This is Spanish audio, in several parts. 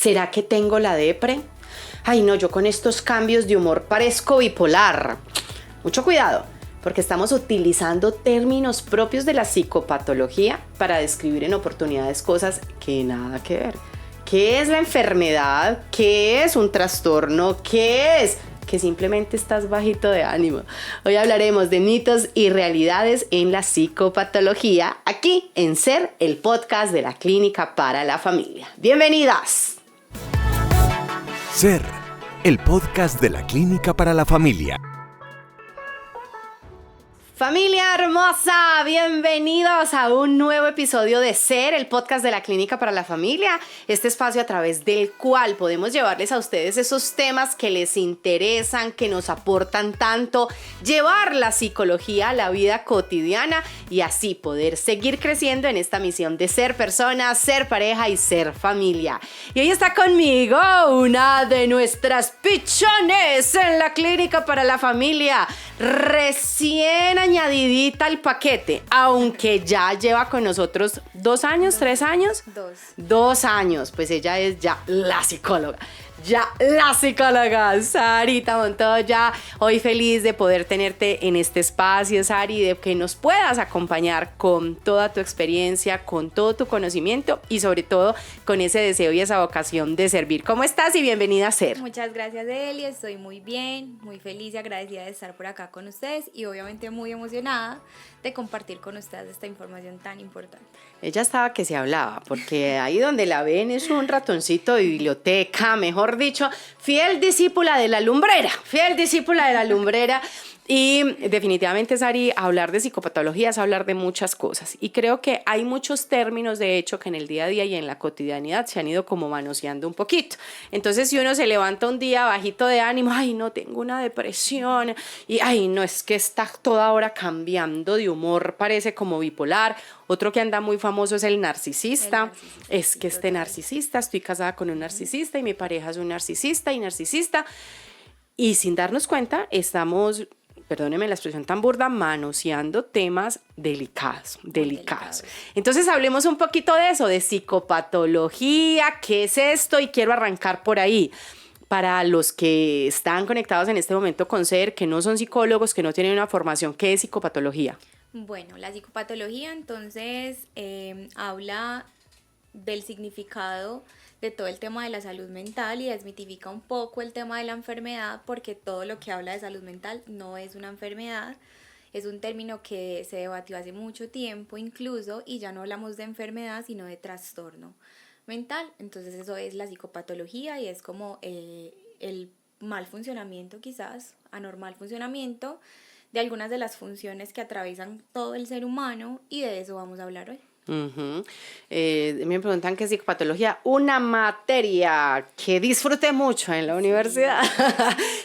¿Será que tengo la depre? Ay, no, yo con estos cambios de humor parezco bipolar. Mucho cuidado, porque estamos utilizando términos propios de la psicopatología para describir en oportunidades cosas que nada que ver. ¿Qué es la enfermedad? ¿Qué es un trastorno? ¿Qué es? Que simplemente estás bajito de ánimo. Hoy hablaremos de mitos y realidades en la psicopatología, aquí en SER, el podcast de la Clínica para la Familia. ¡Bienvenidas! SER, el podcast de la Clínica para la Familia. Familia hermosa, bienvenidos a un nuevo episodio de SER, el podcast de la Clínica para la Familia, este espacio a través del cual podemos llevarles a ustedes esos temas que les interesan, que nos aportan tanto, llevar la psicología a la vida cotidiana y así poder seguir creciendo en esta misión de ser persona, ser pareja y ser familia. Y hoy está conmigo una de nuestras pichones en la Clínica para la Familia, recién añadidita al paquete, aunque ya lleva con nosotros 2 años, 3 años. 2 años, pues ella es ya la psicóloga. Sarita Montoya, hoy feliz de poder tenerte en este espacio, Sari, de que nos puedas acompañar con toda tu experiencia, con todo tu conocimiento y sobre todo con ese deseo y esa vocación de servir. ¿Cómo estás y bienvenida a SER? Muchas gracias, Eli, estoy muy bien, muy feliz y agradecida de estar por acá con ustedes y obviamente muy emocionada de compartir con ustedes esta información tan importante. Ella estaba que se hablaba, porque ahí donde la ven es un ratoncito de biblioteca, mejor dicho, fiel discípula de la lumbrera. Y definitivamente, Sari, hablar de psicopatología es hablar de muchas cosas. Y creo que hay muchos términos, de hecho, que en el día a día y en la cotidianidad se han ido como manoseando un poquito. Entonces, si uno se levanta un día bajito de ánimo, ay, no, tengo una depresión, y ay, no, es que está toda hora cambiando de humor, parece como bipolar. Otro que anda muy famoso es el narcisista. Es que este narcisista, estoy casada con un narcisista y mi pareja es un narcisista y narcisista. Y sin darnos cuenta, estamos, perdónenme la expresión tan burda, manoseando temas delicados. Entonces hablemos un poquito de eso, de psicopatología, qué es esto, y quiero arrancar por ahí. Para los que están conectados en este momento con SER, que no son psicólogos, que no tienen una formación, ¿qué es psicopatología? Bueno, la psicopatología entonces habla del significado de todo el tema de la salud mental y desmitifica un poco el tema de la enfermedad, porque todo lo que habla de salud mental no es una enfermedad, es un término que se debatió hace mucho tiempo incluso, y ya no hablamos de enfermedad sino de trastorno mental. Entonces eso es la psicopatología y es como el mal funcionamiento, quizás anormal funcionamiento de algunas de las funciones que atraviesan todo el ser humano, y de eso vamos a hablar hoy. Me preguntan qué es psicopatología, una materia que disfruté mucho en la universidad.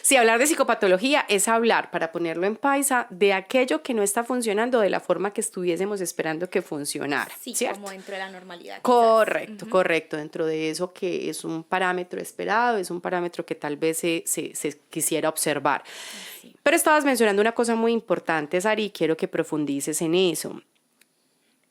Sí, hablar de psicopatología es hablar, para ponerlo en paisa, de aquello que no está funcionando de la forma que estuviésemos esperando que funcionara. Sí, ¿cierto? como dentro de la normalidad. Correcto, dentro de eso que es un parámetro esperado, es un parámetro que tal vez se quisiera observar. Sí. Pero estabas mencionando una cosa muy importante, Sari, quiero que profundices en eso.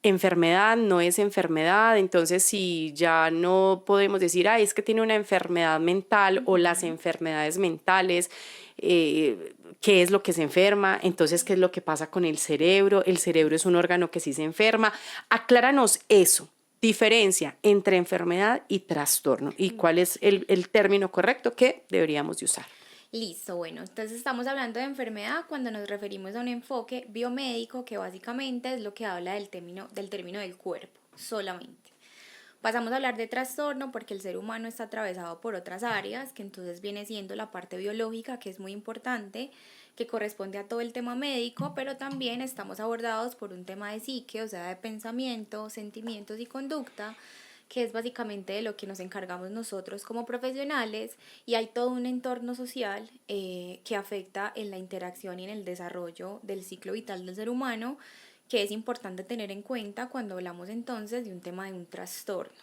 Enfermedad no es enfermedad, entonces si ya no podemos decir, es que tiene una enfermedad mental o las enfermedades mentales, ¿qué es lo que se enferma? Entonces, ¿qué es lo que pasa con el cerebro? El cerebro es un órgano que sí se enferma. Acláranos eso, diferencia entre enfermedad y trastorno, y cuál es el término correcto que deberíamos de usar. Listo, bueno, entonces estamos hablando de enfermedad cuando nos referimos a un enfoque biomédico, que básicamente es lo que habla del término del cuerpo solamente. Pasamos a hablar de trastorno porque el ser humano está atravesado por otras áreas, que entonces viene siendo la parte biológica, que es muy importante, que corresponde a todo el tema médico, pero también estamos abordados por un tema de psique, o sea, de pensamiento, sentimientos y conducta, que es básicamente de lo que nos encargamos nosotros como profesionales, y hay todo un entorno social que afecta en la interacción y en el desarrollo del ciclo vital del ser humano, que es importante tener en cuenta cuando hablamos entonces de un tema de un trastorno.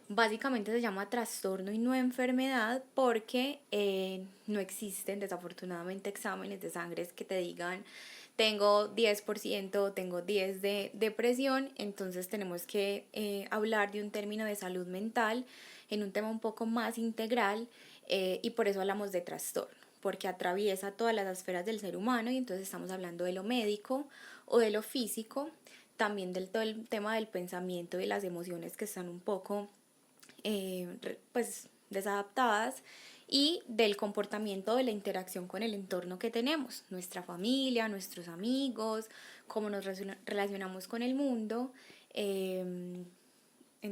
Básicamente se llama trastorno y no enfermedad porque no existen desafortunadamente exámenes de sangre que te digan tengo 10%, tengo 10 de depresión. Entonces tenemos que hablar de un término de salud mental en un tema un poco más integral, y por eso hablamos de trastorno, porque atraviesa todas las esferas del ser humano y entonces estamos hablando de lo médico o de lo físico, también del todo el tema del pensamiento y las emociones que están un poco pues desadaptadas, y del comportamiento de la interacción con el entorno que tenemos, nuestra familia, nuestros amigos, cómo nos relacionamos con el mundo, en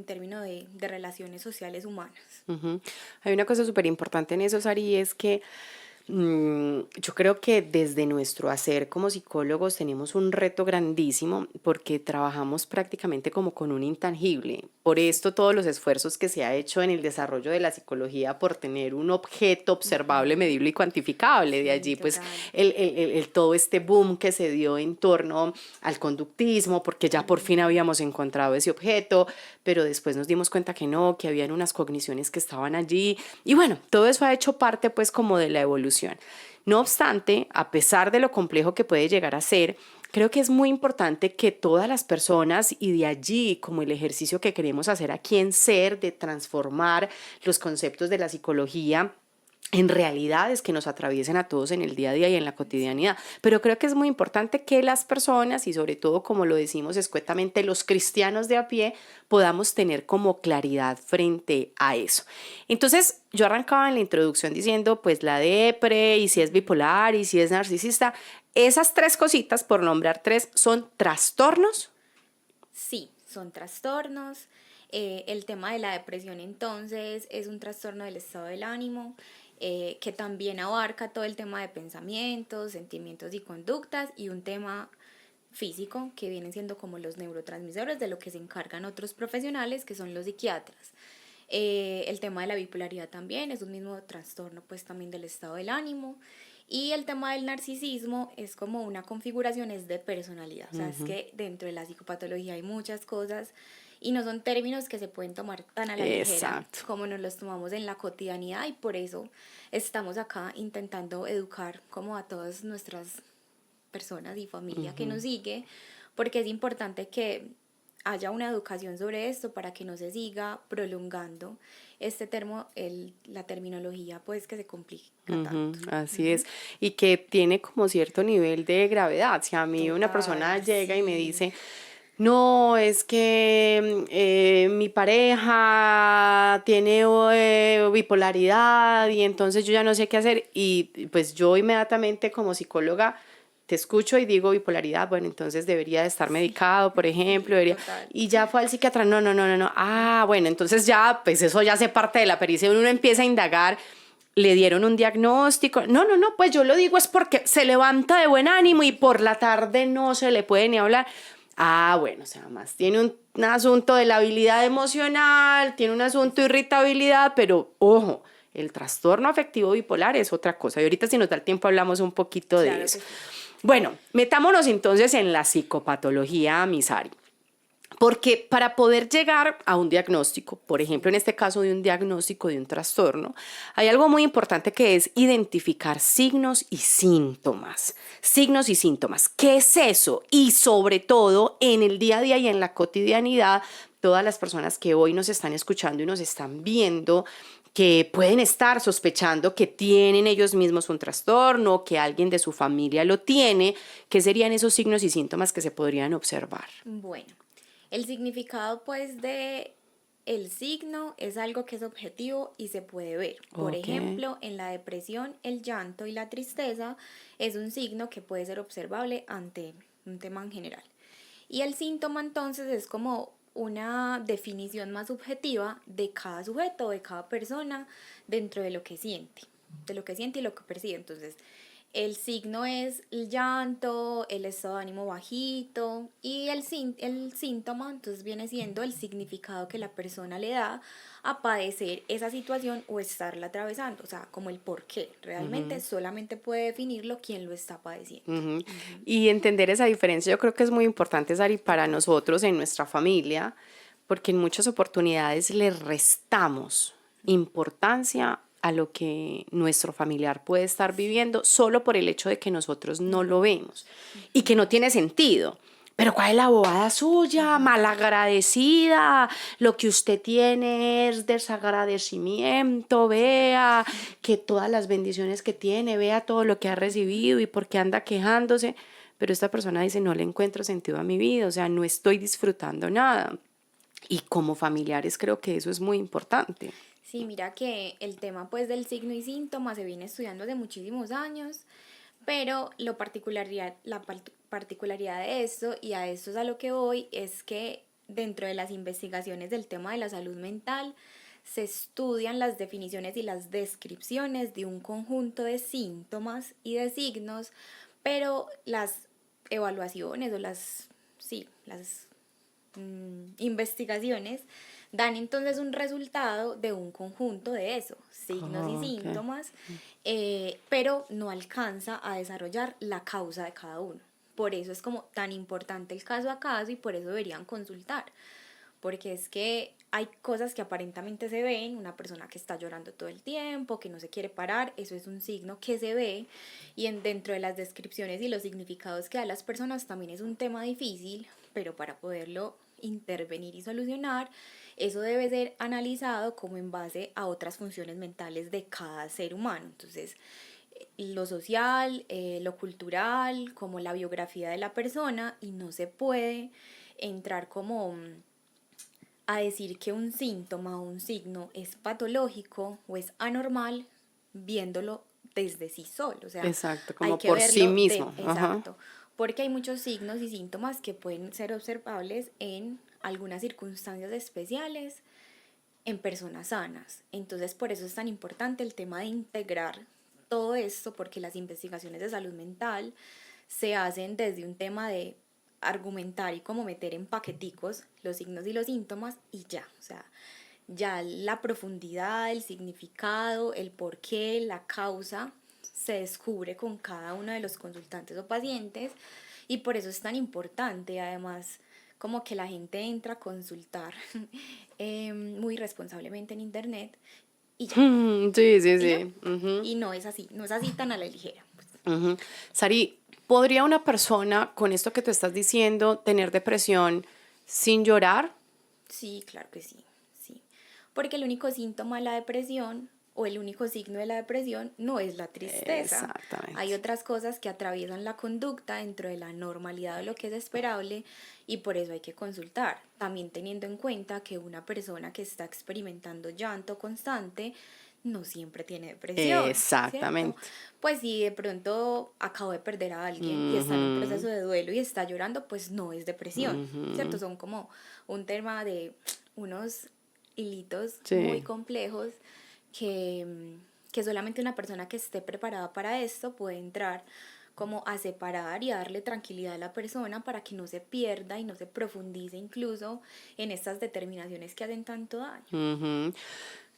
términos de relaciones sociales humanas. Ujú. Hay una cosa súper importante en eso, Sari, es que yo creo que desde nuestro hacer como psicólogos tenemos un reto grandísimo porque trabajamos prácticamente como con un intangible. Por esto todos los esfuerzos que se ha hecho en el desarrollo de la psicología por tener un objeto observable, medible y cuantificable. De Sí, allí pues total. todo este boom que se dio en torno al conductismo, porque ya por fin habíamos encontrado ese objeto, pero después nos dimos cuenta que no, que habían unas cogniciones que estaban allí. Y bueno, todo eso ha hecho parte pues como de la evolución. No obstante, a pesar de lo complejo que puede llegar a ser, creo que es muy importante que todas las personas, y de allí como el ejercicio que queremos hacer aquí en SER, de transformar los conceptos de la psicología en realidades que nos atraviesen a todos en el día a día y en la cotidianidad. Pero creo que es muy importante que las personas, y sobre todo como lo decimos escuetamente, los cristianos de a pie, podamos tener como claridad frente a eso. Entonces, yo arrancaba en la introducción diciendo, pues la depre, y si es bipolar, y si es narcisista, esas tres cositas, por nombrar tres, son trastornos. Sí, son trastornos. El tema de la depresión entonces es un trastorno del estado del ánimo, que también abarca todo el tema de pensamientos, sentimientos y conductas, y un tema físico que vienen siendo como los neurotransmisores, de lo que se encargan otros profesionales que son los psiquiatras. El tema de la bipolaridad también es un mismo trastorno pues también del estado del ánimo, y el tema del narcisismo es como una configuración es de personalidad. O sea, es que dentro de la psicopatología hay muchas cosas y no son términos que se pueden tomar tan a la ligera Exacto. como nos los tomamos en la cotidianidad, y por eso estamos acá intentando educar como a todas nuestras personas y familia que nos sigue, porque es importante que haya una educación sobre esto para que no se siga prolongando este la terminología pues que se complica tanto. Así es, y que tiene como cierto nivel de gravedad. Si a mí una persona Total, llega y me sí. dice, no, es que mi pareja tiene bipolaridad y entonces yo ya no sé qué hacer, y pues yo inmediatamente como psicóloga te escucho y digo bipolaridad, bueno, entonces debería de estar medicado, por ejemplo, debería, Total. y ya fue al psiquiatra, no, bueno, entonces ya, pues eso ya hace parte de la pericia, uno empieza a indagar, le dieron un diagnóstico, no, pues yo lo digo es porque se levanta de buen ánimo y por la tarde no se le puede ni hablar. Bueno, o sea, más tiene un asunto de la habilidad emocional, tiene un asunto de irritabilidad, pero ojo, el trastorno afectivo bipolar es otra cosa. Y ahorita si nos da el tiempo hablamos un poquito Claro de que eso. sí. Bueno, metámonos entonces en la psicopatología, Misari. Porque para poder llegar a un diagnóstico, por ejemplo, en este caso de un diagnóstico de un trastorno, hay algo muy importante que es identificar signos y síntomas. Signos y síntomas. ¿Qué es eso? Y sobre todo, en el día a día y en la cotidianidad, todas las personas que hoy nos están escuchando y nos están viendo, que pueden estar sospechando que tienen ellos mismos un trastorno, que alguien de su familia lo tiene, ¿qué serían esos signos y síntomas que se podrían observar? Bueno, el significado pues de el signo es algo que es objetivo y se puede ver. Por Ok. ejemplo, en la depresión, el llanto y la tristeza es un signo que puede ser observable ante un tema en general. Y el síntoma entonces es como una definición más subjetiva de cada sujeto, de cada persona, dentro de lo que siente y lo que percibe. Entonces, el signo es el llanto, el estado de ánimo bajito, y el síntoma entonces viene siendo el significado que la persona le da a padecer esa situación o estarla atravesando, o sea, como el por qué. Realmente solamente puede definirlo quien lo está padeciendo. Y entender esa diferencia yo creo que es muy importante, Sari, para nosotros en nuestra familia, porque en muchas oportunidades le restamos importancia a lo que nuestro familiar puede estar viviendo solo por el hecho de que nosotros no lo vemos y que no tiene sentido. Pero ¿cuál es la bobada suya? Malagradecida. Lo que usted tiene es desagradecimiento. Vea que todas las bendiciones que tiene, vea todo lo que ha recibido y por qué anda quejándose. Pero esta persona dice, no le encuentro sentido a mi vida, o sea, no estoy disfrutando nada. Y como familiares creo que eso es muy importante. Sí, mira que el tema pues del signo y síntomas se viene estudiando hace muchísimos años, pero particularidad de esto, y a esto es a lo que voy, es que dentro de las investigaciones del tema de la salud mental se estudian las definiciones y las descripciones de un conjunto de síntomas y de signos, pero las evaluaciones o las investigaciones dan entonces un resultado de un conjunto de eso, signos y Ok. síntomas, pero no alcanza a desarrollar la causa de cada uno. Por eso es como tan importante el caso a caso y por eso deberían consultar, porque es que hay cosas que aparentemente se ven, una persona que está llorando todo el tiempo, que no se quiere parar, eso es un signo que se ve, y dentro de las descripciones y los significados que da las personas también es un tema difícil, pero para poderlo intervenir y solucionar, eso debe ser analizado como en base a otras funciones mentales de cada ser humano. Entonces, lo social, lo cultural, como la biografía de la persona, y no se puede entrar como a decir que un síntoma o un signo es patológico o es anormal viéndolo desde sí solo. O sea, Exacto, hay como que por sí verlo mismo. Ajá. exacto, porque hay muchos signos y síntomas que pueden ser observables en algunas circunstancias especiales en personas sanas. Entonces, por eso es tan importante el tema de integrar todo esto, porque las investigaciones de salud mental se hacen desde un tema de argumentar y como meter en paqueticos los signos y los síntomas y ya, o sea, ya la profundidad, el significado, el porqué, la causa se descubre con cada uno de los consultantes o pacientes, y por eso es tan importante además como que la gente entra a consultar muy responsablemente en internet y ya, Sí, sí, y ya, sí. Ujú, y no es así, no es así tan a la ligera, pues. ujú. Sari, ¿podría una persona con esto que tú estás diciendo tener depresión sin llorar? Sí, claro que sí, sí. Porque el único síntoma de la depresión o el único signo de la depresión no es la tristeza. Hay Exactamente. otras cosas que atraviesan la conducta dentro de la normalidad de lo que es esperable, y por eso hay que consultar. También teniendo en cuenta que una persona que está experimentando llanto constante no siempre tiene depresión, ¿cierto? Exactamente. Pues si de pronto acabo de perder a alguien y está en un Ujú, proceso de duelo y está llorando, pues no es depresión, ¿cierto? ujú. Son como un tema de unos hilitos muy Sí. complejos que solamente una persona que esté preparada para esto puede entrar como a separar y a darle tranquilidad a la persona para que no se pierda y no se profundice incluso en estas determinaciones que hacen tanto daño. Ujú.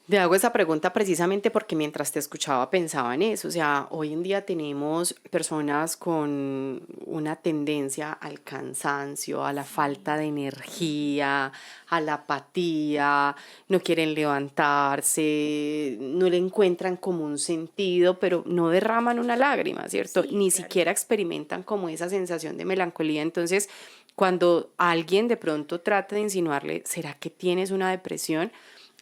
Te hago esa pregunta precisamente porque mientras te escuchaba pensaba en eso. O sea, hoy en día tenemos personas con una tendencia al cansancio, a la falta de energía, a la apatía, no quieren levantarse, no le encuentran como un sentido, pero no derraman una lágrima, ¿cierto? Sí, Ni claro. siquiera experimentan como esa sensación de melancolía. Entonces, cuando alguien de pronto trata de insinuarle, ¿será que tienes una depresión?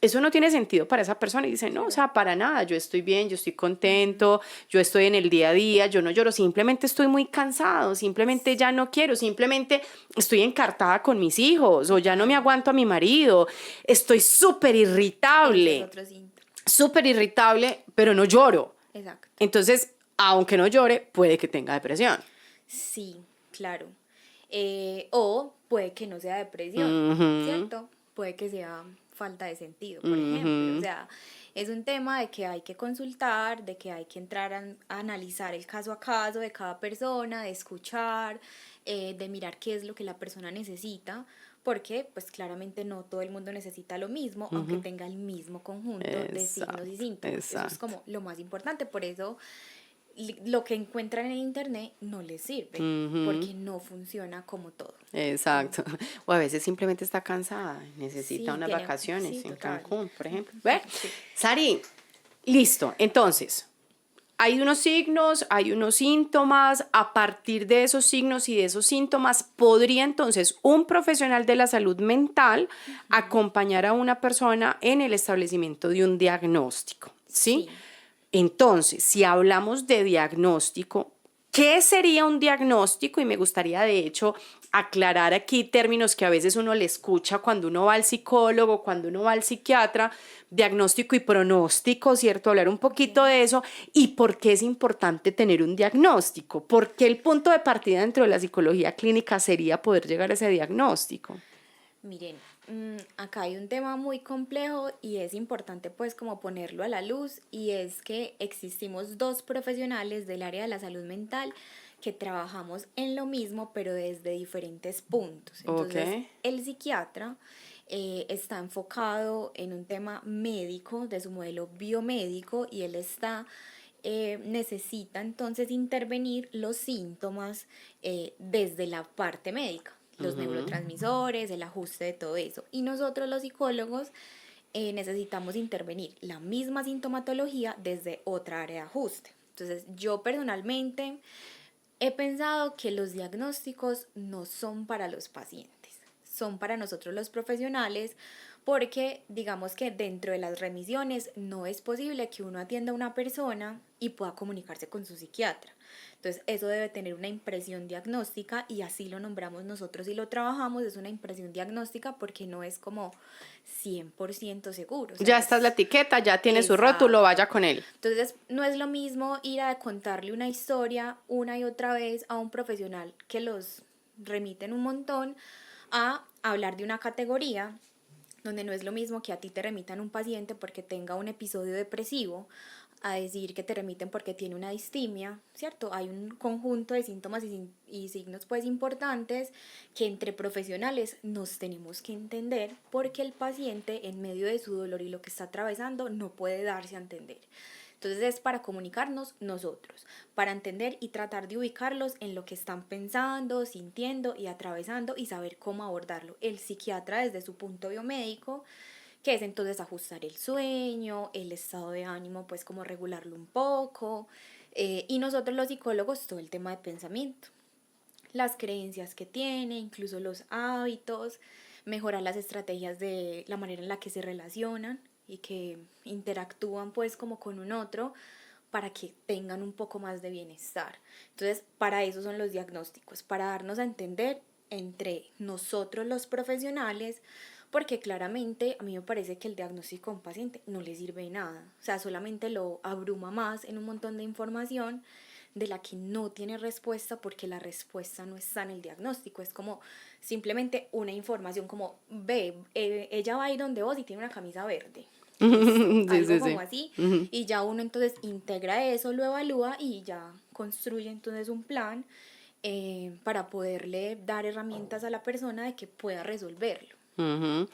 Eso no tiene sentido para esa persona y dice, no, o Claro. sea, para nada, yo estoy bien, yo estoy contento, yo estoy en el día a día, yo no lloro, simplemente estoy muy cansado, simplemente ya no quiero, simplemente estoy encartada con mis hijos o ya no me Total. aguanto a mi marido, estoy Ese es otro síntoma. súper irritable, pero no lloro. Exacto. Entonces, aunque no llore, puede que tenga depresión. Sí, claro. O puede que no sea depresión, Ujú, ¿cierto? Puede que sea falta de sentido, por ejemplo. O ujú, sea, es un tema de que hay que consultar, de que hay que entrar a analizar el caso a caso de cada persona, de escuchar, de mirar qué es lo que la persona necesita, porque pues claramente no todo el mundo necesita lo mismo, aunque ujú. tenga el mismo conjunto de signos y Exacto, síntomas. Eso es exacto. como lo más importante, por eso lo que encuentran en internet no les sirve, Ujú. porque no funciona como todo. Exacto. O a veces simplemente está cansada, necesita Sí, unas tiene, sí, vacaciones en total. Cancún, por ejemplo. ¿Ve? Sí. Sari, listo. Entonces, hay unos signos, hay unos síntomas. A partir de esos signos y de esos síntomas, podría entonces un profesional de la salud mental acompañar a una persona en el establecimiento de un diagnóstico, ¿sí? Sí. Entonces, si hablamos de diagnóstico, ¿qué sería un diagnóstico? Y me gustaría, de hecho, aclarar aquí términos que a veces uno le escucha cuando uno va al psicólogo, cuando uno va al psiquiatra, diagnóstico y pronóstico, ¿cierto? Hablar un poquito de eso y por qué es importante tener un diagnóstico. ¿Por qué el punto de partida dentro de la psicología clínica sería poder llegar a ese diagnóstico? Miren, acá hay un tema muy complejo y es importante pues como ponerlo a la luz, y es que existimos dos profesionales del área de la salud mental que trabajamos en lo mismo pero desde diferentes puntos. Entonces, Ok. el psiquiatra está enfocado en un tema médico, de su modelo biomédico, y él necesita entonces intervenir los síntomas desde la parte médica, los neurotransmisores, el ajuste de todo eso. Y nosotros los psicólogos necesitamos intervenir la misma sintomatología desde otra área de ajuste. Entonces, yo personalmente he pensado que los diagnósticos no son para los pacientes, son para nosotros los profesionales, porque digamos que dentro de las remisiones no es posible que uno atienda a una persona y pueda comunicarse con su psiquiatra. Entonces, eso debe tener una impresión diagnóstica, y así lo nombramos nosotros y lo trabajamos, es una impresión diagnóstica porque no es como 100% seguro. O sea, Ya está la etiqueta, ya tiene su Exacto. rótulo, vaya con él. Entonces, no es lo mismo ir a contarle una historia una y otra vez a un profesional que los remiten un montón, a hablar de una categoría donde no es lo mismo que a ti te remitan un paciente porque tenga un episodio depresivo, a decir que te remiten porque tiene una distimia, ¿cierto? Hay un conjunto de síntomas y signos pues importantes que entre profesionales nos tenemos que entender, porque el paciente en medio de su dolor y lo que está atravesando no puede darse a entender. Entonces es para comunicarnos nosotros, para entender y tratar de ubicarlos en lo que están pensando, sintiendo y atravesando, y saber cómo abordarlo. El psiquiatra desde su punto biomédico, que es entonces ajustar el sueño, el estado de ánimo, pues como regularlo un poco, y nosotros los psicólogos todo el tema de pensamiento, las creencias que tiene, incluso los hábitos, mejorar las estrategias de la manera en la que se relacionan y que interactúan pues como con un otro, para que tengan un poco más de bienestar. Entonces, para eso son los diagnósticos, para darnos a entender entre nosotros los profesionales, porque claramente a mí me parece que el diagnóstico a un paciente no le sirve de nada, o sea, solamente lo abruma más en un montón de información de la que no tiene respuesta, porque la respuesta no está en el diagnóstico, es como simplemente una información como, ve, ella va a ir donde vos y tiene una camisa verde. Listo, Sí, algo sí, como sí. así, y ya uno entonces integra eso, lo evalúa y ya construye entonces un plan para poderle dar herramientas a la persona de que pueda resolverlo. Ujú.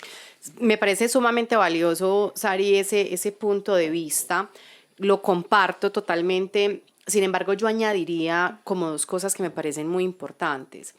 Me parece sumamente valioso, Sari, ese punto de vista. Lo comparto totalmente. Sin embargo, yo añadiría como dos cosas que me parecen muy importantes.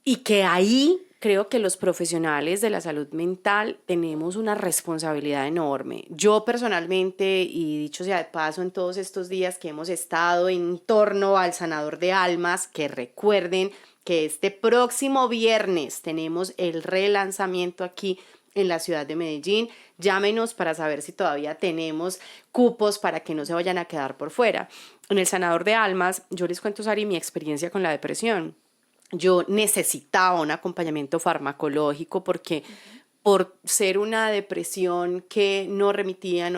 Y que ahí creo que los profesionales de la salud mental tenemos una responsabilidad enorme. Yo personalmente, y dicho sea de paso, en todos estos días que hemos estado en torno al sanador de almas, que recuerden que este próximo viernes tenemos el relanzamiento aquí en la ciudad de Medellín. Llámenos para saber si todavía tenemos cupos para que no se vayan a quedar por fuera. En el sanador de almas, yo les cuento, Sari, mi experiencia con la depresión. Yo necesitaba un acompañamiento farmacológico porque por ser una depresión que no remitía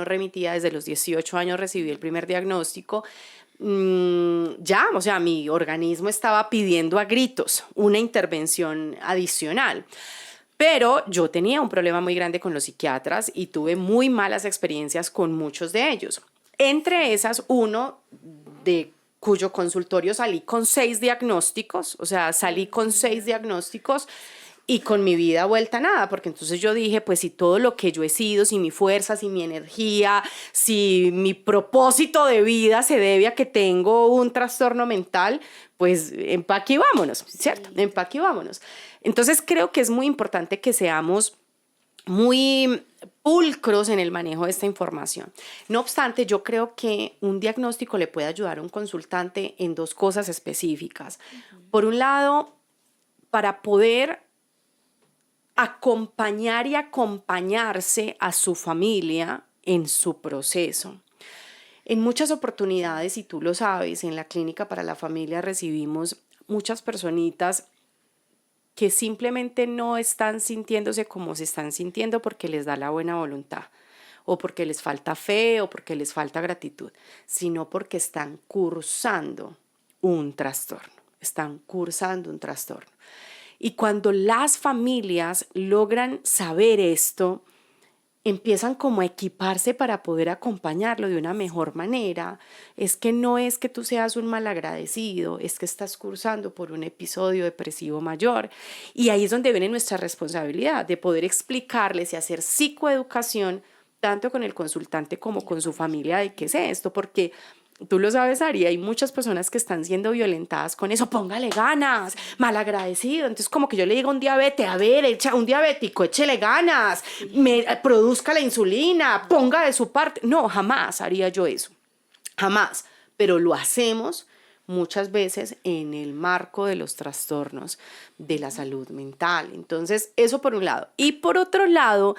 desde los 18 años recibí el primer diagnóstico, ya, o sea, mi organismo estaba pidiendo a gritos una intervención adicional. Pero yo tenía un problema muy grande con los psiquiatras y tuve muy malas experiencias con muchos de ellos. Entre esas, uno de cuyo consultorio salí con 6 diagnósticos, o sea, salí con 6 diagnósticos y con mi vida vuelta a nada, porque entonces yo dije, pues si todo lo que yo he sido, si mi fuerza, si mi energía, si mi propósito de vida se debe a que tengo un trastorno mental, pues empaque y vámonos, ¿cierto? Empaque y vámonos. Entonces creo que es muy importante que seamos muy pulcros en el manejo de esta información. No obstante, yo creo que un diagnóstico le puede ayudar a un consultante en dos cosas específicas. Por un lado, para poder acompañar y acompañarse a su familia en su proceso. En muchas oportunidades, y tú lo sabes, en la Clínica para la Familia recibimos muchas personitas que simplemente no están sintiéndose como se están sintiendo porque les da la buena voluntad, o porque les falta fe, o porque les falta gratitud, sino porque están cursando un trastorno, Y cuando las familias logran saber esto, empiezan como a equiparse para poder acompañarlo de una mejor manera. Es que no es que tú seas un malagradecido, es que estás cursando por un episodio depresivo mayor. Y ahí es donde viene nuestra responsabilidad de poder explicarles y hacer psicoeducación tanto con el consultante como con su familia de qué es esto, porque tú lo sabes, Ari, hay muchas personas que están siendo violentadas con eso. Póngale ganas, malagradecido. Entonces, como que yo le digo a un diabetes, a ver, un diabético, échele ganas, produzca la insulina, ponga de su parte. No, jamás haría yo eso, jamás. Pero lo hacemos muchas veces en el marco de los trastornos de la salud mental. Entonces, eso por un lado. Y por otro lado,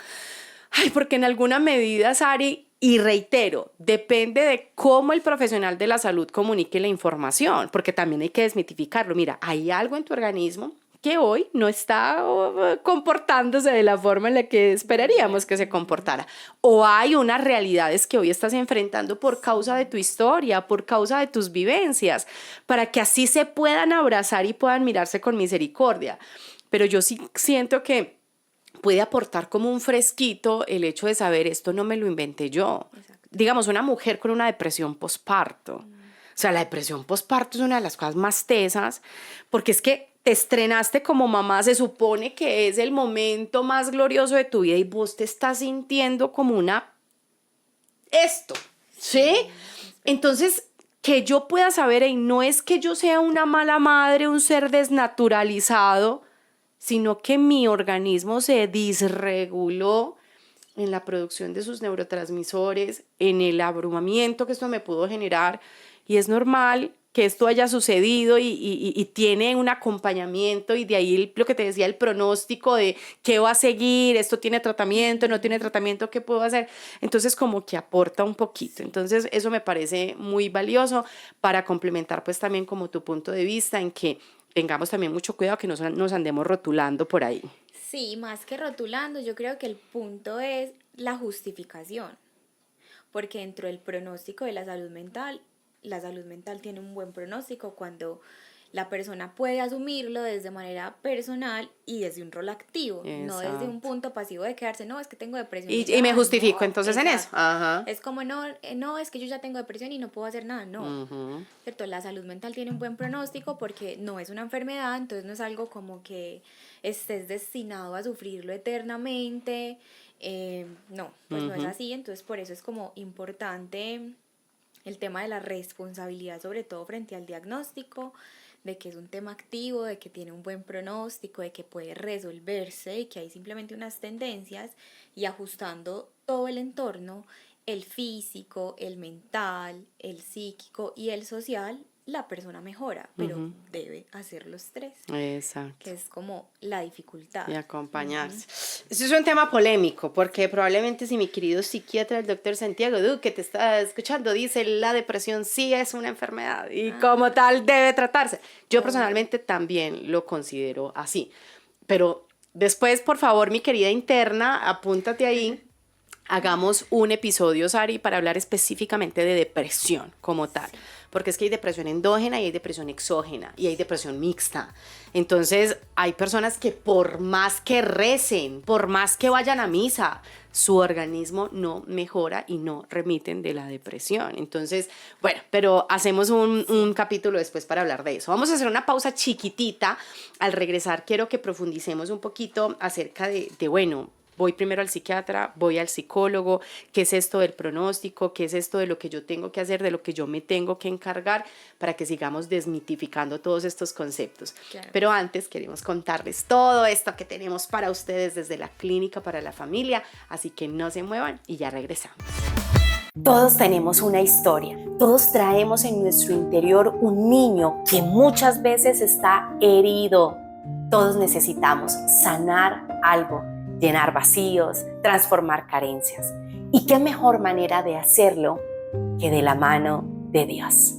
porque en alguna medida, Sari, y reitero, depende de cómo el profesional de la salud comunique la información, porque también hay que desmitificarlo. Mira, hay algo en tu organismo que hoy no está comportándose de la forma en la que esperaríamos que se comportara. O hay unas realidades que hoy estás enfrentando por causa de tu historia, por causa de tus vivencias, para que así se puedan abrazar y puedan mirarse con misericordia. Pero yo sí siento que puede aportar como un fresquito el hecho de saber esto no me lo inventé yo. Exacto. Digamos, una mujer con una depresión posparto. O sea, la depresión posparto es una de las cosas más tesas, porque es que te estrenaste como mamá, se supone que es el momento más glorioso de tu vida y vos te estás sintiendo como esto, ¿sí? Entonces, que yo pueda saber, y no es que yo sea una mala madre, un ser desnaturalizado, sino que mi organismo se disreguló en la producción de sus neurotransmisores, en el abrumamiento que esto me pudo generar, y es normal que esto haya sucedido y tiene un acompañamiento, y de ahí lo que te decía, el pronóstico de qué va a seguir, esto tiene tratamiento, no tiene tratamiento, qué puedo hacer. Entonces como que aporta un poquito. Entonces eso me parece muy valioso para complementar pues también como tu punto de vista en que tengamos también mucho cuidado que no nos andemos rotulando por ahí. Sí, más que rotulando, yo creo que el punto es la justificación, porque dentro del pronóstico de la salud mental tiene un buen pronóstico cuando la persona puede asumirlo desde manera personal y desde un rol activo. Exacto. No desde un punto pasivo de quedarse, no, es que tengo depresión. Y me justifico no, entonces exacto. En eso. Ajá. Es como, no, es que yo ya tengo depresión y no puedo hacer nada, no. Uh-huh. ¿Cierto? La salud mental tiene un buen pronóstico porque no es una enfermedad, entonces no es algo como que estés destinado a sufrirlo eternamente. No, pues uh-huh. No es así, entonces por eso es como importante el tema de la responsabilidad, sobre todo frente al diagnóstico, de que es un tema activo, de que tiene un buen pronóstico, de que puede resolverse y que hay simplemente unas tendencias, y ajustando todo el entorno, el físico, el mental, el psíquico y el social, la persona mejora, pero uh-huh. Debe hacer los tres. Exacto. Que es como la dificultad. Y acompañarse. Uh-huh. Eso es un tema polémico, porque probablemente si mi querido psiquiatra, el doctor Santiago Duque, te está escuchando, dice la depresión sí es una enfermedad y como tal debe tratarse. Yo personalmente también lo considero así. Pero después, por favor, mi querida interna, apúntate ahí. Hagamos un episodio, Sari, para hablar específicamente de depresión como tal. Porque es que hay depresión endógena y hay depresión exógena y hay depresión mixta. Entonces, hay personas que por más que recen, por más que vayan a misa, su organismo no mejora y no remiten de la depresión. Entonces, bueno, pero hacemos un capítulo después para hablar de eso. Vamos a hacer una pausa chiquitita. Al regresar, quiero que profundicemos un poquito acerca de bueno, voy primero al psiquiatra, voy al psicólogo, qué es esto del pronóstico, qué es esto de lo que yo tengo que hacer, de lo que yo me tengo que encargar, para que sigamos desmitificando todos estos conceptos. Claro. Pero antes queremos contarles todo esto que tenemos para ustedes desde la Clínica para la Familia, así que no se muevan y ya regresamos. Todos tenemos una historia, todos traemos en nuestro interior un niño que muchas veces está herido. Todos necesitamos sanar algo, llenar vacíos, transformar carencias. ¿Y qué mejor manera de hacerlo que de la mano de Dios?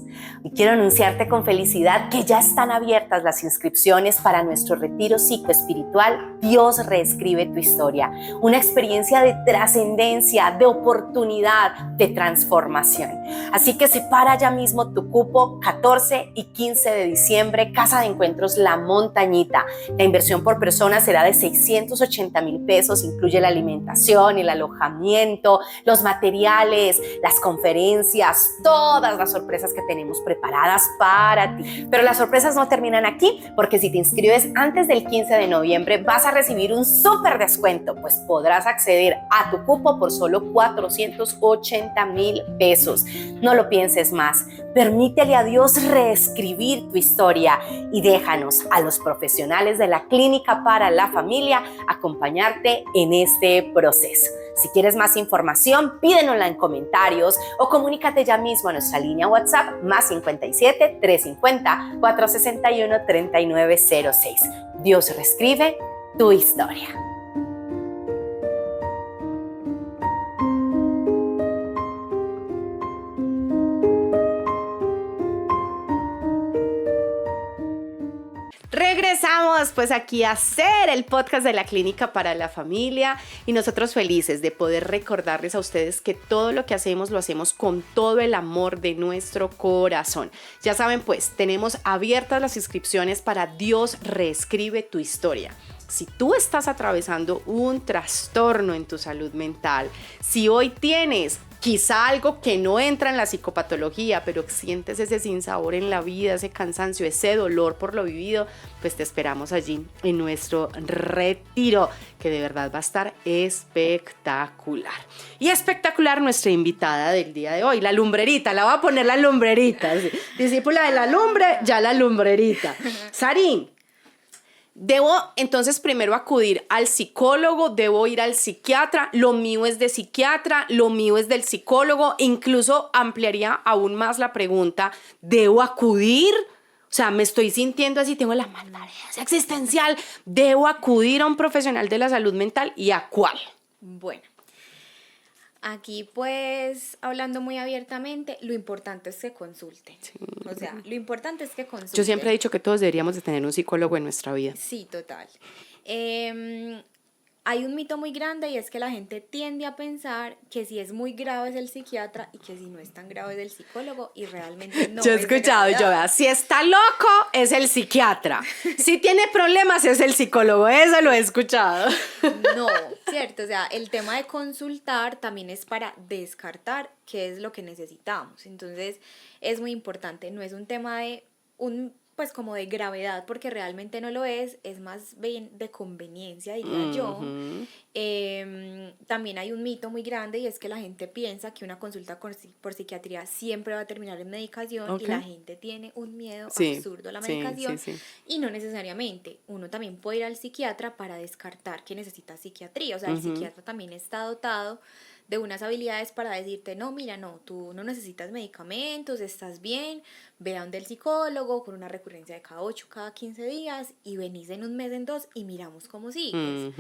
Y quiero anunciarte con felicidad que ya están abiertas las inscripciones para nuestro retiro psicoespiritual Dios reescribe tu historia, una experiencia de trascendencia, de oportunidad, de transformación. Así que separa ya mismo tu cupo 14 y 15 de diciembre, Casa de Encuentros La Montañita. La inversión por persona será de 680,000 pesos, incluye la alimentación, el alojamiento, los materiales, las conferencias, todas las sorpresas que tenemos preparadas para ti. Pero las sorpresas no terminan aquí, porque si te inscribes antes del 15 de noviembre vas a recibir un súper descuento, pues podrás acceder a tu cupo por solo 480,000 pesos. No lo pienses más, permítele a Dios reescribir tu historia y déjanos a los profesionales de la Clínica para la Familia acompañarte en este proceso. Si quieres más información, pídenosla en comentarios o comunícate ya mismo a nuestra línea WhatsApp +57 350 461 3906. Dios reescribe tu historia. Regresamos pues aquí a hacer el podcast de la Clínica para la Familia y nosotros felices de poder recordarles a ustedes que todo lo que hacemos lo hacemos con todo el amor de nuestro corazón. Ya saben pues, tenemos abiertas las inscripciones para Dios reescribe tu historia. Si tú estás atravesando un trastorno en tu salud mental, si hoy tienes quizá algo que no entra en la psicopatología, pero sientes ese sinsabor en la vida, ese cansancio, ese dolor por lo vivido, pues te esperamos allí en nuestro retiro, que de verdad va a estar espectacular. Y espectacular nuestra invitada del día de hoy, la lumbrerita, la voy a poner la lumbrerita, ¿sí? Discípula de la lumbre, ya la lumbrerita. Sarín, debo entonces primero acudir al psicólogo, debo ir al psiquiatra, lo mío es de psiquiatra, lo mío es del psicólogo, incluso ampliaría aún más la pregunta, ¿debo acudir? O sea, me estoy sintiendo así, tengo la malvareza existencial, ¿debo acudir a un profesional de la salud mental y a cuál? Bueno, aquí pues hablando muy abiertamente, lo importante es que consulten. Sí. O sea, lo importante es que consulten. Yo siempre he dicho que todos deberíamos de tener un psicólogo en nuestra vida. Sí, total. Hay un mito muy grande y es que la gente tiende a pensar que si es muy grave es el psiquiatra y que si no es tan grave es el psicólogo y realmente no. Yo he escuchado, si está loco es el psiquiatra, si tiene problemas es el psicólogo, eso lo he escuchado. No, cierto, o sea, el tema de consultar también es para descartar qué es lo que necesitamos, entonces es muy importante, no es un tema de pues como de gravedad, porque realmente no lo es más bien de conveniencia, diría yo. También hay un mito muy grande y es que la gente piensa que una consulta por psiquiatría siempre va a terminar en medicación, y la gente tiene un miedo absurdo a la medicación, y no necesariamente. Uno también puede ir al psiquiatra para descartar que necesita psiquiatría, o sea, el psiquiatra también está dotado de unas habilidades para decirte, no, mira, no, tú no necesitas medicamentos, estás bien, ve a donde el psicólogo con una recurrencia de cada 8, cada 15 días y venís en un mes, en 2 y miramos cómo sigues.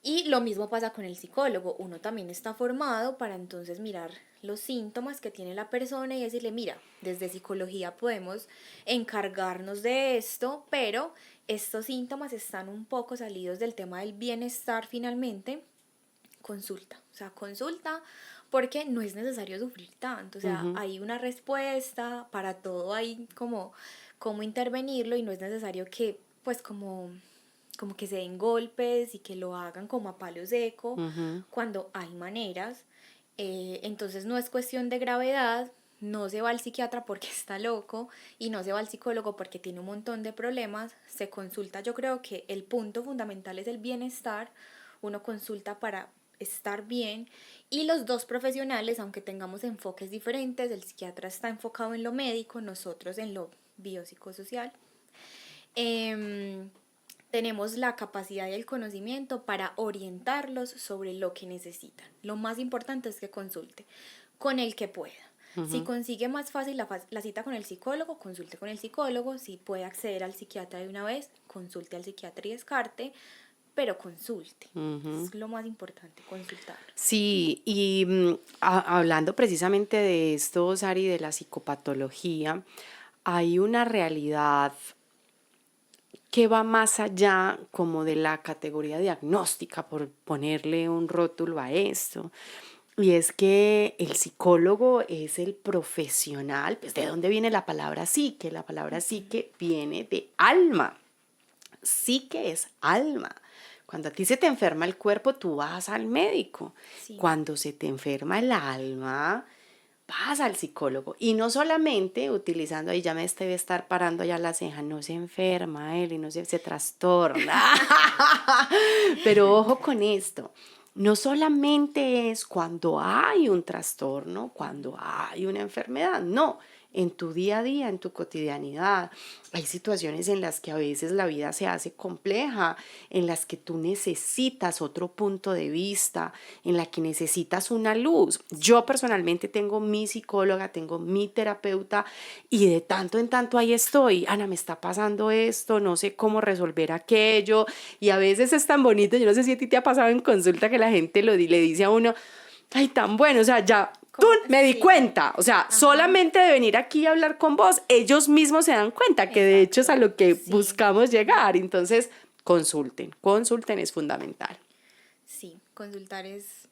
Y lo mismo pasa con el psicólogo, uno también está formado para entonces mirar los síntomas que tiene la persona y decirle, mira, desde psicología podemos encargarnos de esto, pero estos síntomas están un poco salidos del tema del bienestar finalmente. Consulta porque no es necesario sufrir tanto, o sea, hay una respuesta para todo, hay como intervenirlo y no es necesario que pues como que se den golpes y que lo hagan como a palo seco, cuando hay maneras. Entonces no es cuestión de gravedad, no se va al psiquiatra porque está loco y no se va al psicólogo porque tiene un montón de problemas, se consulta. Yo creo que el punto fundamental es el bienestar. uno consulta para estar bien, y los dos profesionales, aunque tengamos enfoques diferentes, el psiquiatra está enfocado en lo médico, nosotros en lo biopsicosocial, tenemos la capacidad y el conocimiento para orientarlos sobre lo que necesitan. Lo más importante es que consulte con el que pueda. Si consigue más fácil la cita con el psicólogo, consulte con el psicólogo. Si puede acceder al psiquiatra de una vez, consulte al psiquiatra y descarte, pero consulte. Es lo más importante, consultar. Sí, y hablando precisamente de esto, Sari, de la psicopatología, hay una realidad que va más allá como de la categoría diagnóstica, por ponerle un rótulo a esto. Y es que el psicólogo es el profesional, pues ¿de dónde viene la palabra psique? La palabra psique viene de alma. Psique es alma. Cuando a ti se te enferma el cuerpo, tú vas al médico. Sí. Cuando se te enferma el alma, vas al psicólogo. Y no solamente utilizando, ahí ya me debe estar parando ya la ceja, no se enferma él y no se trastorna. Pero ojo con esto. No solamente es cuando hay un trastorno, cuando hay una enfermedad, no, en tu día a día, en tu cotidianidad. Hay situaciones en las que a veces la vida se hace compleja, en las que tú necesitas otro punto de vista, en la que necesitas una luz. Yo personalmente tengo mi psicóloga, tengo mi terapeuta y de tanto en tanto ahí estoy. Ana, me está pasando esto, no sé cómo resolver aquello, y a veces es tan bonito. Yo no sé si a ti te ha pasado en consulta que la gente le dice a uno, ay, tan bueno, o sea, ya tú me di cuenta, o sea, solamente de venir aquí a hablar con vos, ellos mismos se dan cuenta que de hecho es a lo que buscamos llegar. Entonces, consulten, es fundamental. Sí, consultar es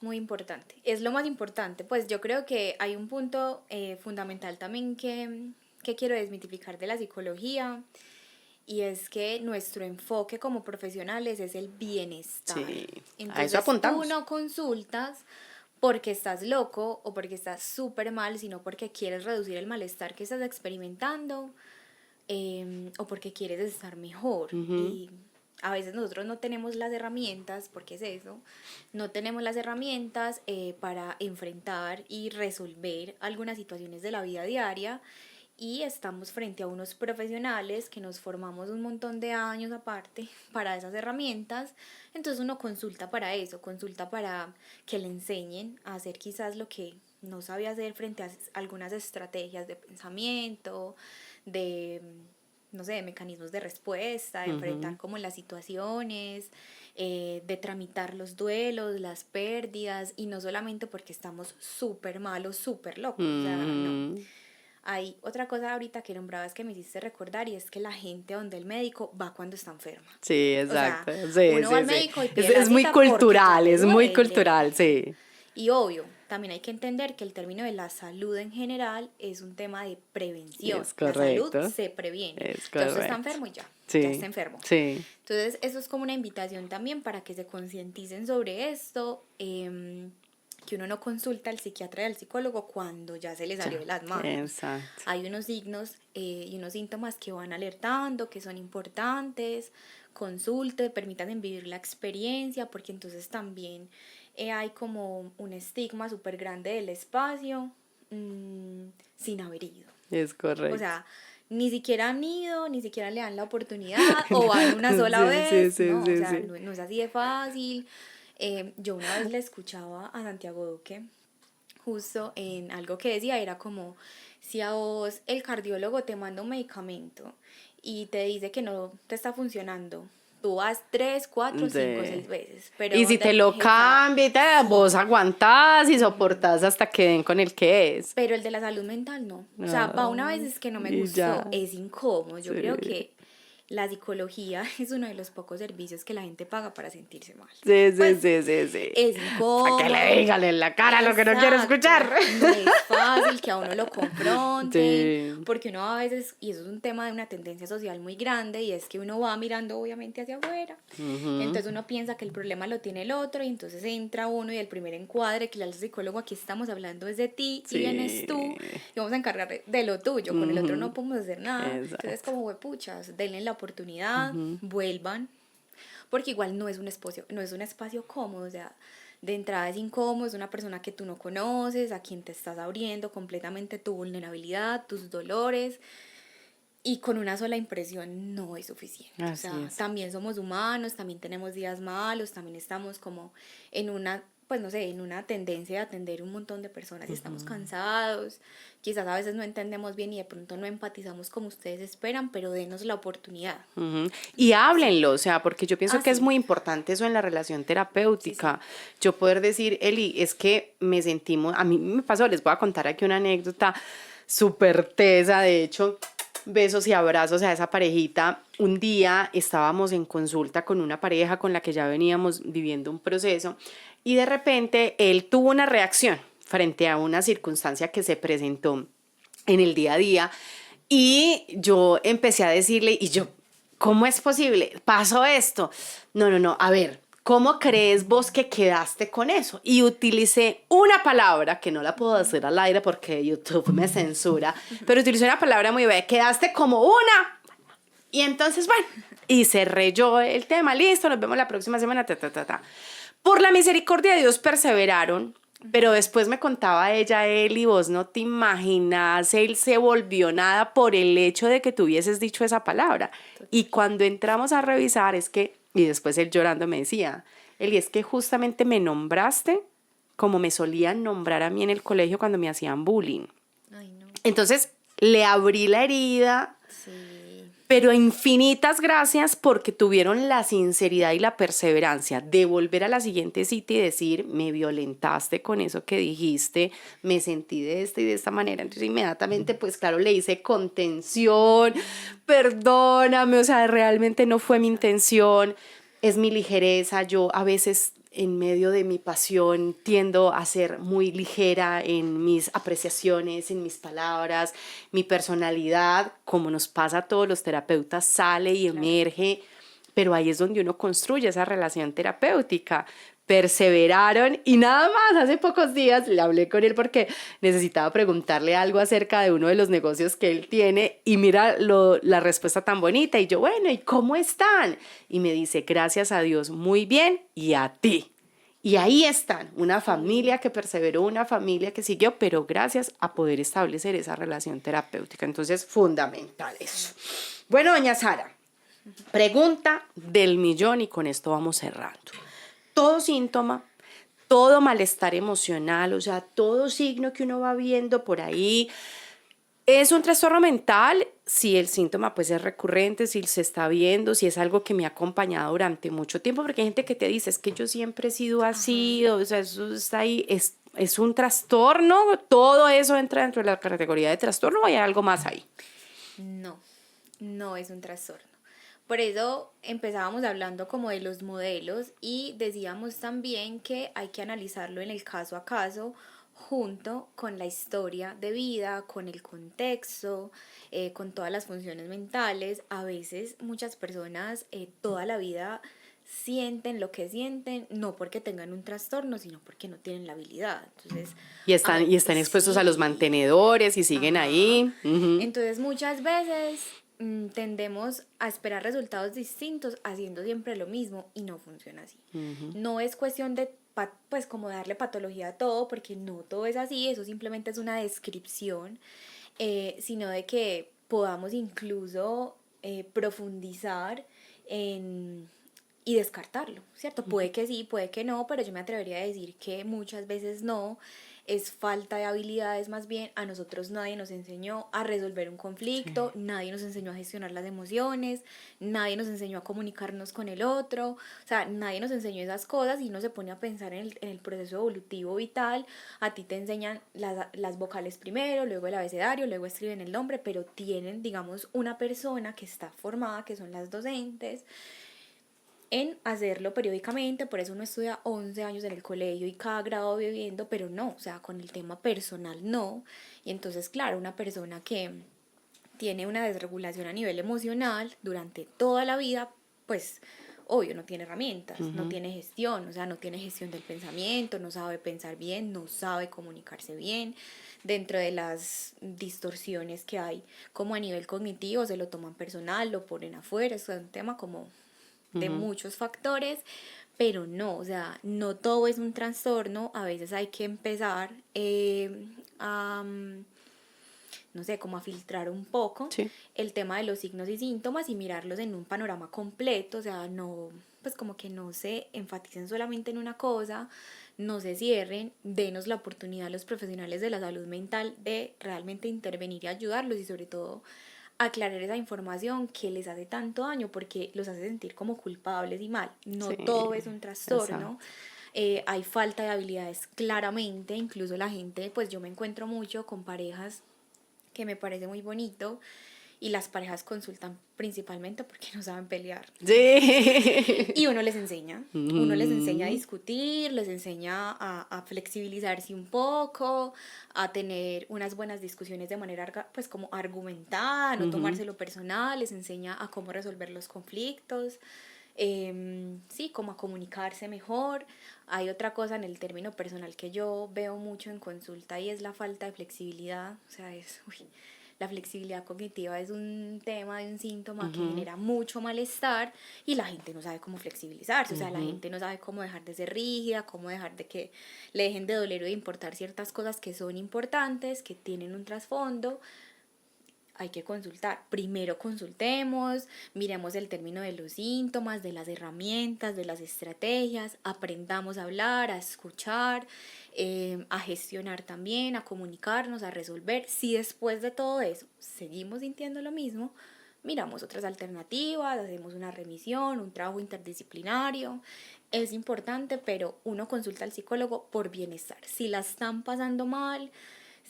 muy importante, es lo más importante. Pues yo creo que hay un punto fundamental también que quiero desmitificar de la psicología, y es que nuestro enfoque como profesionales es el bienestar. Sí, entonces, a eso apuntamos. tú no consultas porque estás loco o porque estás súper mal, sino porque quieres reducir el malestar que estás experimentando, o porque quieres estar mejor. Y a veces nosotros no tenemos las herramientas, porque es eso, no tenemos las herramientas para enfrentar y resolver algunas situaciones de la vida diaria, y estamos frente a unos profesionales que nos formamos un montón de años aparte para esas herramientas. Entonces uno consulta para eso, consulta para que le enseñen a hacer quizás lo que no sabía hacer frente a algunas estrategias de pensamiento, de, no sé, de mecanismos de respuesta, de enfrentar como las situaciones, de tramitar los duelos, las pérdidas, y no solamente porque estamos súper malos, súper locos, o sea, no. Hay otra cosa ahorita que nombrabas que me hiciste recordar, y es que la gente donde el médico va cuando está enferma. Sí, exacto. O sea, uno va al médico y pide la Es muy cita porque cultural, ya le es muy duele. cultural, sí. Y obvio, también hay que entender que el término de la salud en general es un tema de prevención. Es correcto. La salud se previene. Es Entonces usted está correcto. enfermo y ya Sí. está enfermo. Sí. Entonces eso es como una invitación también para que se concienticen sobre esto, que uno no consulta al psiquiatra y al psicólogo cuando ya se le salió de las manos. Exacto. Hay unos signos y unos síntomas que van alertando, que son importantes. Consulte, permítanse vivir la experiencia, porque entonces también hay como un estigma súper grande del espacio sin haber ido. Es correcto. O sea, ni siquiera han ido, ni siquiera le dan la oportunidad, o van una sola vez. No, o sea, no es así de fácil. Yo una vez le escuchaba a Santiago Duque justo en algo que decía, era como, si a vos el cardiólogo te manda un medicamento y te dice que no te está funcionando, tú vas 3, 4, 5, 6 veces. Pero y si te lo cambia, vos aguantás y soportás hasta que den con el que es. Pero el de la salud mental no. O sea, va una vez, es que no me gustó, es incómodo. Yo creo que la psicología es uno de los pocos servicios que la gente paga para sentirse mal. Sí. Es incómodo. Para que le digan en la cara lo que no quiere escuchar. No es fácil que a uno lo confronten. Sí. Porque uno a veces, y eso es un tema de una tendencia social muy grande, y es que uno va mirando obviamente hacia afuera. Entonces uno piensa que el problema lo tiene el otro, y entonces entra uno y el primer encuadre que le hace el psicólogo, aquí estamos hablando es de ti, y vienes tú, y vamos a encargar de lo tuyo. Con el otro no podemos hacer nada. Exacto. Entonces como huepuchas, denle la oportunidad, vuelvan. porque igual no es un espacio cómodo, o sea, de entrada es incómodo, es una persona que tú no conoces, a quien te estás abriendo completamente tu vulnerabilidad, tus dolores, y con una sola impresión no es suficiente. Así O sea, es. también somos humanos, también tenemos días malos, también estamos como en una, pues no sé, en una tendencia de atender un montón de personas y estamos cansados. Quizás a veces no entendemos bien y de pronto no empatizamos como ustedes esperan, pero denos la oportunidad. Ujú. Y háblenlo, o sea, porque yo pienso Ah, que es sí. muy importante eso en la relación Sí, terapéutica. sí. Yo poder decir, Eli, es que me sentimos, a mí me pasó, les voy a contar aquí una anécdota súper tesa, de hecho, besos y abrazos a esa parejita. Un día estábamos en consulta con una pareja con la que ya veníamos viviendo un proceso y de repente él tuvo una reacción frente a una circunstancia que se presentó en el día a día y yo empecé a decirle, y yo, ¿cómo es posible? Pasó esto. No, a ver, ¿cómo crees vos que quedaste con eso? Y utilicé una palabra que no la puedo decir al aire porque YouTube me censura, pero utilicé una palabra muy bella, quedaste como una. Y entonces, bueno, y cerré yo el tema, listo, nos vemos la próxima semana, ta. Por la misericordia de Dios perseveraron, pero después me contaba ella, Eli, vos no te imaginas, él se volvió nada por el hecho de que tú hubieses dicho esa palabra. Y cuando entramos a revisar, es que, y después él llorando me decía, Eli, es que justamente me nombraste como me solían nombrar a mí en el colegio cuando me hacían bullying. Ay, no. Entonces le abrí la herida, Sí. pero infinitas gracias porque tuvieron la sinceridad y la perseverancia de volver a la siguiente cita y decir, me violentaste con eso que dijiste, me sentí de esta y de esta manera. Entonces inmediatamente, pues claro, le hice contención, perdóname, o sea, realmente no fue mi intención, es mi ligereza, yo a veces en medio de mi pasión tiendo a ser muy ligera en mis apreciaciones, en mis palabras, mi personalidad, como nos pasa a todos los terapeutas, sale y emerge, pero ahí es donde uno construye esa relación terapéutica. Perseveraron y nada más, hace pocos días le hablé con él porque necesitaba preguntarle algo acerca de uno de los negocios que él tiene y mira la respuesta tan bonita y yo, bueno, ¿y cómo están? Y me dice, gracias a Dios, muy bien y a ti. Y ahí están, una familia que perseveró, una familia que siguió, pero gracias a poder establecer esa relación terapéutica. Entonces, fundamental eso. Bueno, doña Sara, pregunta del millón y con esto vamos cerrando. Todo síntoma, todo malestar emocional, o sea, todo signo que uno va viendo por ahí, es un trastorno mental si el síntoma pues es recurrente, si se está viendo, si es algo que me ha acompañado durante mucho tiempo, porque hay gente que te dice, es que yo siempre he sido así, o sea, eso está ahí, es un trastorno, todo eso entra dentro de la categoría de trastorno o hay algo más ahí. No, no es un trastorno. Por eso empezábamos hablando como de los modelos y decíamos también que hay que analizarlo en el caso a caso junto con la historia de vida, con el contexto, con todas las funciones mentales. A veces muchas personas toda la vida sienten lo que sienten, no porque tengan un trastorno, sino porque no tienen la habilidad. Entonces, Y están expuestos a los sí. mantenedores y siguen Ajá. ahí. Uh-huh. Entonces muchas veces tendemos a esperar resultados distintos haciendo siempre lo mismo y no funciona así. Uh-huh. No es cuestión de pues como darle patología a todo, porque no todo es así, eso simplemente es una descripción, sino de que podamos incluso profundizar en y descartarlo, ¿cierto? Puede que sí, puede que no, pero yo me atrevería a decir que muchas veces no, es falta de habilidades más bien. A nosotros nadie nos enseñó a resolver un conflicto, sí. Nadie nos enseñó a gestionar las emociones, nadie nos enseñó a comunicarnos con el otro, o sea, nadie nos enseñó esas cosas y uno se pone a pensar en el proceso evolutivo vital. A ti te enseñan las vocales primero, luego el abecedario, luego escriben el nombre, pero tienen, digamos, una persona que está formada, que son las docentes, en hacerlo periódicamente. Por eso uno estudia 11 años en el colegio y cada grado viviendo, pero no, o sea, con el tema personal no. Y entonces, claro, una persona que tiene una desregulación a nivel emocional durante toda la vida, pues obvio no tiene herramientas, no tiene gestión, o sea, no tiene gestión del pensamiento, no sabe pensar bien, no sabe comunicarse bien. Dentro de las distorsiones que hay como a nivel cognitivo, se lo toman personal, lo ponen afuera, es un tema como de muchos factores, pero no, o sea, no todo es un trastorno, a veces hay que empezar a, no sé, como a filtrar un poco Sí. el tema de los signos y síntomas y mirarlos en un panorama completo, o sea, no, pues como que no se enfaticen solamente en una cosa, no se cierren, denos la oportunidad a los profesionales de la salud mental de realmente intervenir y ayudarlos y sobre todo aclarar esa información que les hace tanto daño porque los hace sentir como culpables y mal. No Sí, todo es un trastorno. exacto. Hay falta de habilidades claramente, incluso la gente, pues yo me encuentro mucho con parejas que me parece muy bonito y las parejas consultan principalmente porque no saben pelear. Sí. Y uno les enseña a discutir, les enseña a flexibilizarse un poco, a tener unas buenas discusiones de manera pues como argumentada, no tomárselo personal, les enseña a cómo resolver los conflictos, sí, como a comunicarse mejor. Hay otra cosa en el término personal que yo veo mucho en consulta y es la falta de flexibilidad, o sea, la flexibilidad cognitiva es un tema, de un síntoma que genera mucho malestar y la gente no sabe cómo flexibilizarse, o sea, la gente no sabe cómo dejar de ser rígida, cómo dejar de que le dejen de doler o de importar ciertas cosas que son importantes, que tienen un trasfondo. Hay que consultar. Primero consultemos, miremos el término de los síntomas, de las herramientas, de las estrategias, aprendamos a hablar, a escuchar, a gestionar también, a comunicarnos, a resolver. Si después de todo eso seguimos sintiendo lo mismo, miramos otras alternativas, hacemos una remisión, un trabajo interdisciplinario. Es importante, pero uno consulta al psicólogo por bienestar. Si la están pasando mal,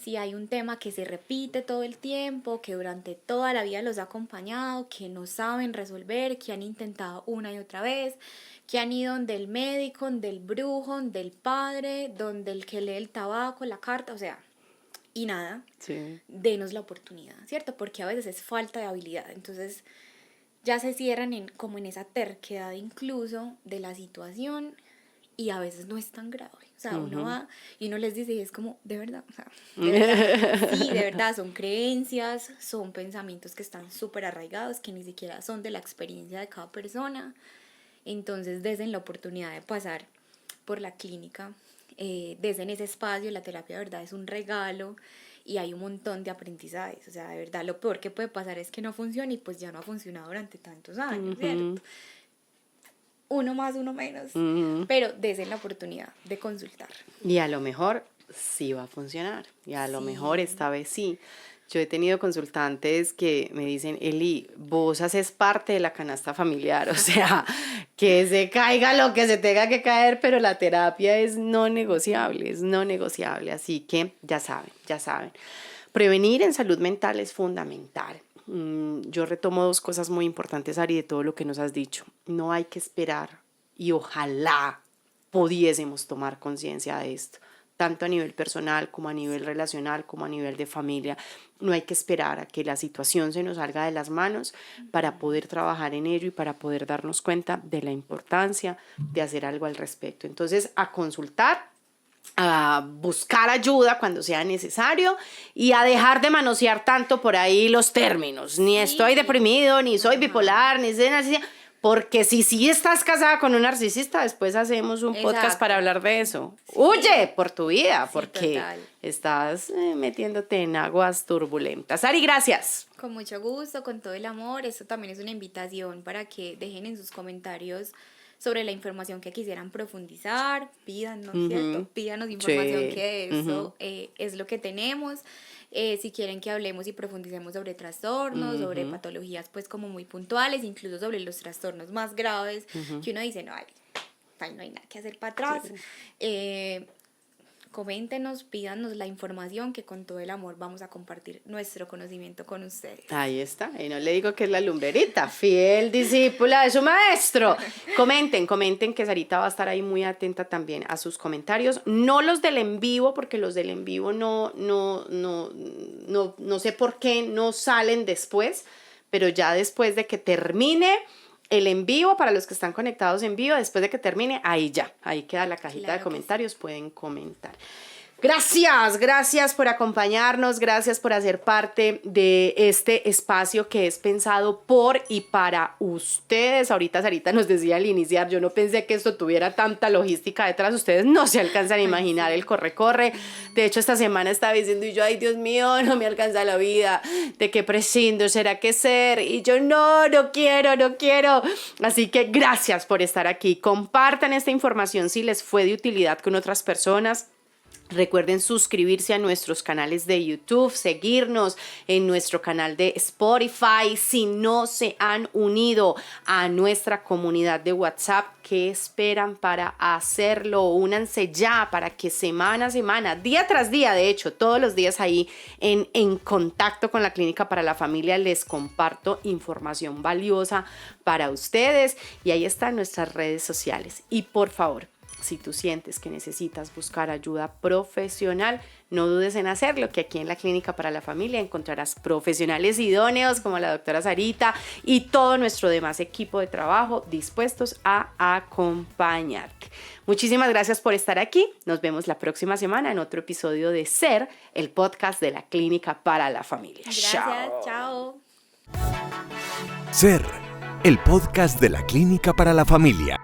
si hay un tema que se repite todo el tiempo, que durante toda la vida los ha acompañado, que no saben resolver, que han intentado una y otra vez, que han ido donde el médico, donde el brujo, donde el padre, donde el que lee el tabaco, la carta, o sea, y nada, Sí. denos la oportunidad, ¿cierto? Porque a veces es falta de habilidad, entonces ya se cierran como en esa terquedad incluso de la situación y a veces no es tan grave. O sea, uno va y uno les dice y es como, de verdad, o sea, de verdad, sí, de verdad, son creencias, son pensamientos que están súper arraigados, que ni siquiera son de la experiencia de cada persona. Entonces, desen la oportunidad de pasar por la clínica, desen ese espacio, la terapia de verdad es un regalo y hay un montón de aprendizajes. O sea, de verdad, lo peor que puede pasar es que no funcione y pues ya no ha funcionado durante tantos años, ¿cierto? Uno más, uno menos, pero desen la oportunidad de consultar. Y a lo mejor sí va a funcionar, y a lo mejor esta vez sí. Yo he tenido consultantes que me dicen, Eli, vos haces parte de la canasta familiar, o sea, que se caiga lo que se tenga que caer, pero la terapia es no negociable, así que ya saben. Prevenir en salud mental es fundamental. Yo retomo dos cosas muy importantes, Ari, de todo lo que nos has dicho. No hay que esperar y ojalá pudiésemos tomar conciencia de esto, tanto a nivel personal como a nivel relacional, como a nivel de familia. No hay que esperar a que la situación se nos salga de las manos para poder trabajar en ello y para poder darnos cuenta de la importancia de hacer algo al respecto. Entonces, a consultar, a buscar ayuda cuando sea necesario y a dejar de manosear tanto por ahí los términos. Ni estoy deprimido, ni soy bipolar, ni soy narcisista. Porque si estás casada con un narcisista, después hacemos un podcast para hablar de eso. Sí. Huye por tu vida, porque total. Estás metiéndote en aguas turbulentas. Ari, gracias. Con mucho gusto, con todo el amor. Esto también es una invitación para que dejen en sus comentarios sobre la información que quisieran profundizar. Pídanos, ¿cierto? Pídanos información, que eso es lo que tenemos. Si quieren que hablemos y profundicemos sobre trastornos, sobre patologías pues como muy puntuales, incluso sobre los trastornos más graves, que uno dice, no hay nada que hacer para atrás. Sí. Coméntenos, pídanos la información que con todo el amor vamos a compartir nuestro conocimiento con ustedes. Ahí está, y no le digo que es la lumbrerita, fiel discípula de su maestro. Comenten que Sarita va a estar ahí muy atenta también a sus comentarios, no los del en vivo, porque los del en vivo no sé por qué no salen después, pero ya después de que termine el en vivo, para los que están conectados en vivo, después de que termine, ahí queda la cajita de comentarios, pueden comentar. Gracias por acompañarnos, gracias por hacer parte de este espacio que es pensado por y para ustedes. Ahorita Sarita nos decía al iniciar, yo no pensé que esto tuviera tanta logística detrás, ustedes no se alcanzan a imaginar el corre-corre. De hecho, esta semana estaba diciendo y yo, ay Dios mío, no me alcanza la vida, ¿de qué prescindo? ¿Será que ser? Y yo, no quiero. Así que gracias por estar aquí, compartan esta información si les fue de utilidad con otras personas. Recuerden suscribirse a nuestros canales de YouTube, seguirnos en nuestro canal de Spotify. Si no se han unido a nuestra comunidad de WhatsApp, ¿qué esperan para hacerlo? Únanse ya para que semana a semana, día tras día, de hecho, todos los días ahí en contacto con la Clínica para la Familia les comparto información valiosa para ustedes. Y ahí están nuestras redes sociales. Y por favor, si tú sientes que necesitas buscar ayuda profesional, no dudes en hacerlo, que aquí en la Clínica para la Familia encontrarás profesionales idóneos como la doctora Sarita y todo nuestro demás equipo de trabajo dispuestos a acompañarte. Muchísimas gracias por estar aquí. Nos vemos la próxima semana en otro episodio de Ser, el podcast de la Clínica para la Familia. Gracias, chao. Ser, el podcast de la Clínica para la Familia.